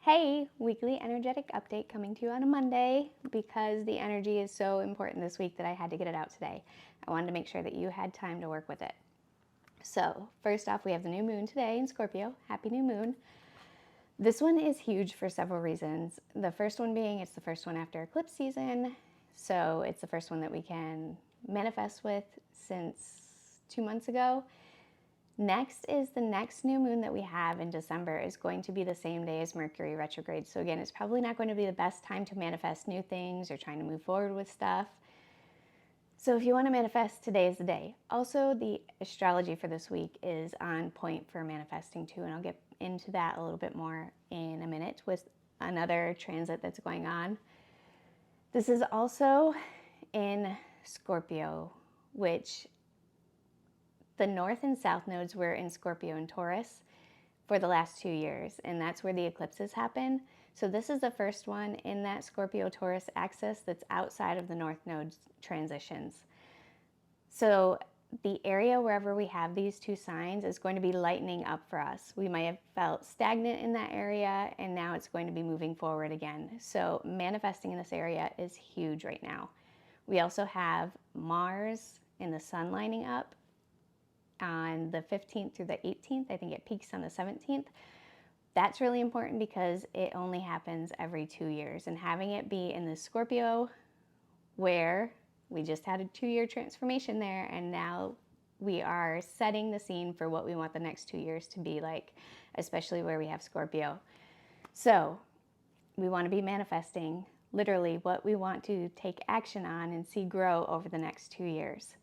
Hey, weekly energetic update coming to you on a Monday because the energy is so important this week that I had to get it out today. I wanted to make sure that you had time to work with it. So, first off, we have the new moon today in Scorpio. Happy new moon. This one is huge for several reasons. The first one being it's the first one after eclipse season. So, it's the first one that we can manifest with since 2 months ago. Next is the next new moon that we have in December is going to be the same day as Mercury retrograde. So again, it's probably not going to be the best time to manifest new things or trying to move forward with stuff. So if you want to manifest, today is the day. Also, the astrology for this week is on point for manifesting too, and I'll get into that a little bit more in a minute with another transit that's going on. This is also in Scorpio, which the North and South nodes were in Scorpio and Taurus for the last 2 years, and that's where the eclipses happen. So this is the first one in that Scorpio-Taurus axis that's outside of the North node transitions. So the area wherever we have these two signs is going to be lightening up for us. We might have felt stagnant in that area, and now it's going to be moving forward again. So manifesting in this area is huge right now. We also have Mars and the Sun lining up on the 15th through the 18th. I think it peaks on the 17th. That's really important because it only happens every 2 years. And having it be in the Scorpio, where we just had a 2-year transformation there, and now we are setting the scene for what we want the next 2 years to be like, especially where we have Scorpio. So we want to be manifesting literally what we want to take action on and see grow over the next 2 years.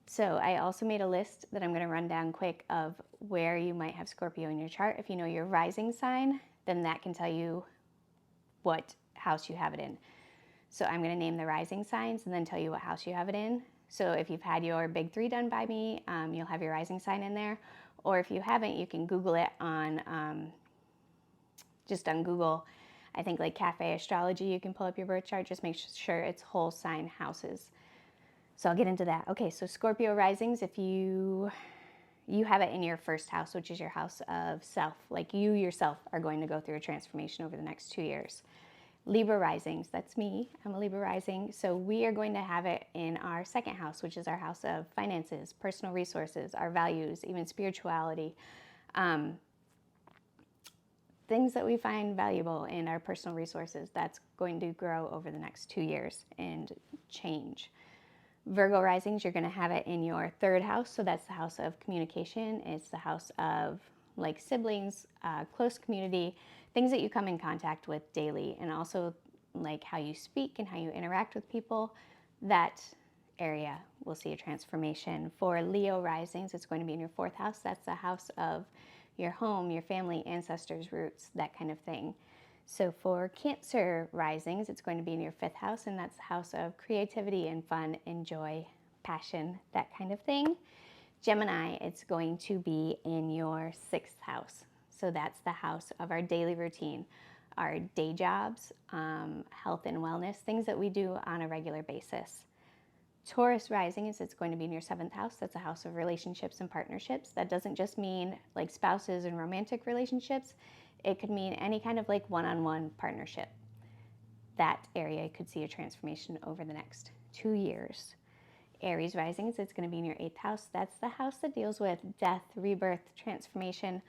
So I also made a list that I'm going to run down quick of where you might have Scorpio in your chart. If you know your rising sign, then that can tell you what house you have it in. So I'm going to name the rising signs and then tell you what house you have it in. So if you've had your big 3 done by me, you'll have your rising sign in there. Or if you haven't, you can Google it on, just on Google. I think like Cafe Astrology, you can pull up your birth chart. Just make sure it's whole sign houses. So I'll get into that. Okay, so Scorpio risings, if you have it in your first house, which is your house of self, like you yourself are going to go through a transformation over the next 2 years. Libra risings, that's me, I'm a Libra rising. So we are going to have it in our second house, which is our house of finances, personal resources, our values, even spirituality, things that we find valuable in our personal resources. That's going to grow over the next 2 years and change. Virgo risings, you're going to have it in your third house. So that's the house of communication. It's the house of like siblings, close community, things that you come in contact with daily, and also like how you speak and how you interact with people. That area will see a transformation. For Leo risings, it's going to be in your fourth house. That's the house of your home, your family, ancestors, roots, that kind of thing. So for Cancer risings, it's going to be in your fifth house, and that's the house of creativity and fun and joy, passion, that kind of thing. Gemini, it's going to be in your sixth house. So that's the house of our daily routine, our day jobs, health and wellness, things that we do on a regular basis. Taurus rising is it's going to be in your seventh house. That's a house of relationships and partnerships. That doesn't just mean like spouses and romantic relationships. It could mean any kind of like one-on-one partnership. That area could see a transformation over the next 2 years. Aries risings, it's going to be in your eighth house. That's the house that deals with death, rebirth, transformation,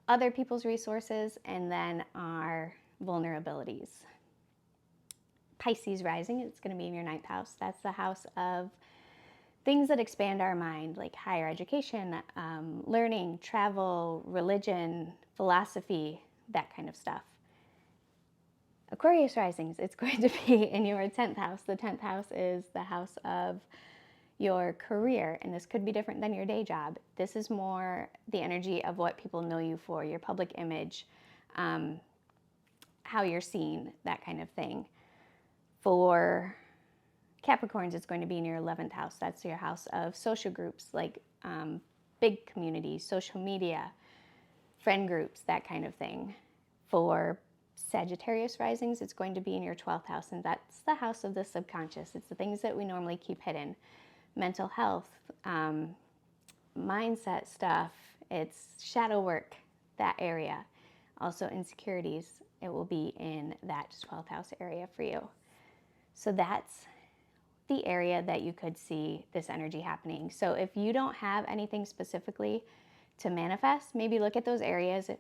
other people's resources, and then our vulnerabilities. Pisces rising, it's going to be in your ninth house. That's the house of things that expand our mind, like higher education, learning, travel, religion, philosophy, that kind of stuff. Aquarius risings, it's going to be in your 10th house. The 10th house is the house of your career, and this could be different than your day job. This is more the energy of what people know you for, your public image, how you're seen, that kind of thing. For Capricorns, it's going to be in your 11th house. That's your house of social groups, like big communities, social media, friend groups, that kind of thing. For Sagittarius risings, it's going to be in your 12th house, and that's the house of the subconscious. It's the things that we normally keep hidden. Mental health, mindset stuff, it's shadow work, that area. Also insecurities, it will be in that 12th house area for you. So that's the area that you could see this energy happening. So if you don't have anything specifically to manifest, maybe look at those areas,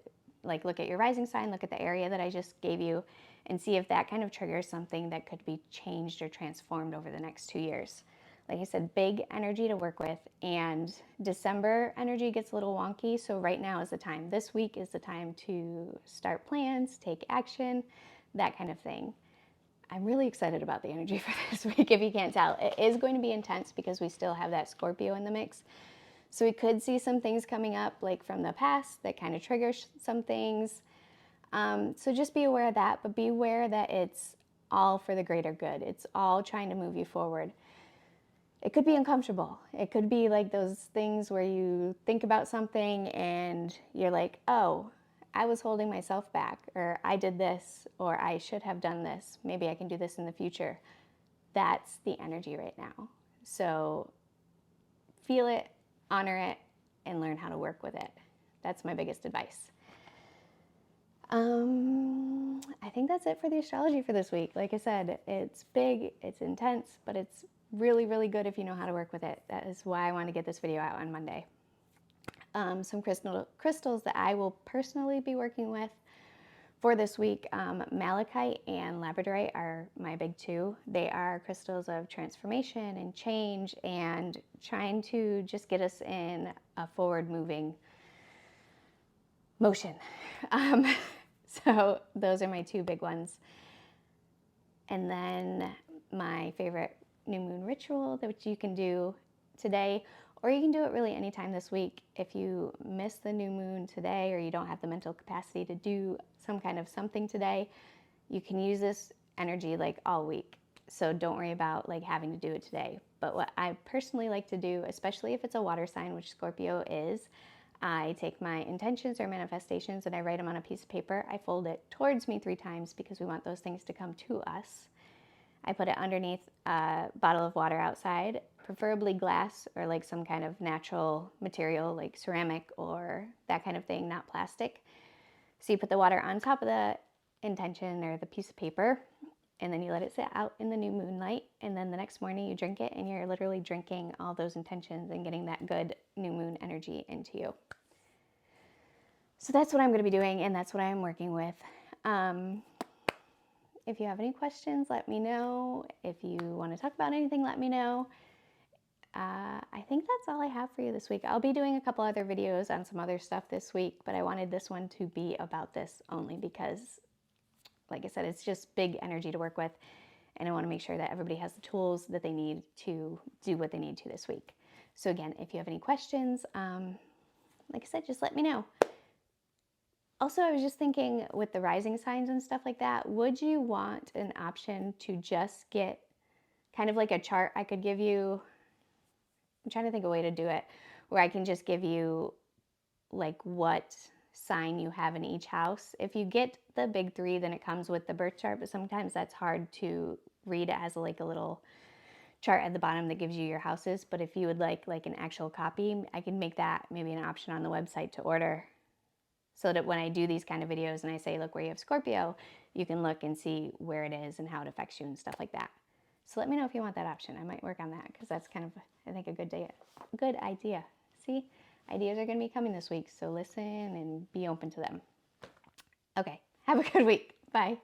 like look at your rising sign, look at the area that I just gave you, and see if that kind of triggers something that could be changed or transformed over the next 2 years. Like I said, big energy to work with, and December energy gets a little wonky, so right now is the time. This week is the time to start plans, take action, that kind of thing. I'm really excited about the energy for this week, if you can't tell. It is going to be intense because we still have that Scorpio in the mix. So we could see some things coming up like from the past that kind of trigger some things. So just be aware of that, but be aware that it's all for the greater good. It's all trying to move you forward. It could be uncomfortable. It could be like those things where you think about something and you're like, oh, I was holding myself back, or I did this, or I should have done this. Maybe I can do this in the future. That's the energy right now. So feel it, honor it, and learn how to work with it. That's my biggest advice. I think that's it for the astrology for this week. Like I said, it's big, it's intense, but it's really, really good if you know how to work with it. That is why I want to get this video out on Monday. Some crystals that I will personally be working with for this week, malachite and labradorite are my big two. They are crystals of transformation and change and trying to just get us in a forward moving motion. So those are my two big ones. And then my favorite new moon ritual that you can do today, or you can do it really anytime this week. If you miss the new moon today, or you don't have the mental capacity to do some kind of something today, you can use this energy like all week. So don't worry about like having to do it today. But what I personally like to do, especially if it's a water sign, which Scorpio is, I take my intentions or manifestations and I write them on a piece of paper. I fold it towards me 3 times because we want those things to come to us. I put it underneath a bottle of water outside, preferably glass or like some kind of natural material like ceramic or that kind of thing, not plastic. So you put the water on top of the intention or the piece of paper, and then you let it sit out in the new moonlight, and then the next morning you drink it, and you're literally drinking all those intentions and getting that good new moon energy into you. So that's what I'm going to be doing, and that's what I'm working with. If you have any questions, let me know. If you want to talk about anything, let me know. I think that's all I have for you this week. I'll be doing a couple other videos on some other stuff this week, but I wanted this one to be about this only because, like I said, it's just big energy to work with, and I want to make sure that everybody has the tools that they need to do what they need to this week. So again, if you have any questions, like I said, just let me know. Also, I was just thinking with the rising signs and stuff like that, would you want an option to just get kind of like a chart I could give you? I'm trying to think of a way to do it where I can just give you like what sign you have in each house. If you get the big 3, then it comes with the birth chart, but sometimes that's hard to read. It has like a little chart at the bottom that gives you your houses. But if you would like an actual copy, I can make that maybe an option on the website to order, so that when I do these kind of videos and I say, look where you have Scorpio, you can look and see where it is and how it affects you and stuff like that. So let me know if you want that option. I might work on that because that's kind of, I think, a good idea. See, ideas are going to be coming this week, so listen and be open to them. Okay, have a good week. Bye.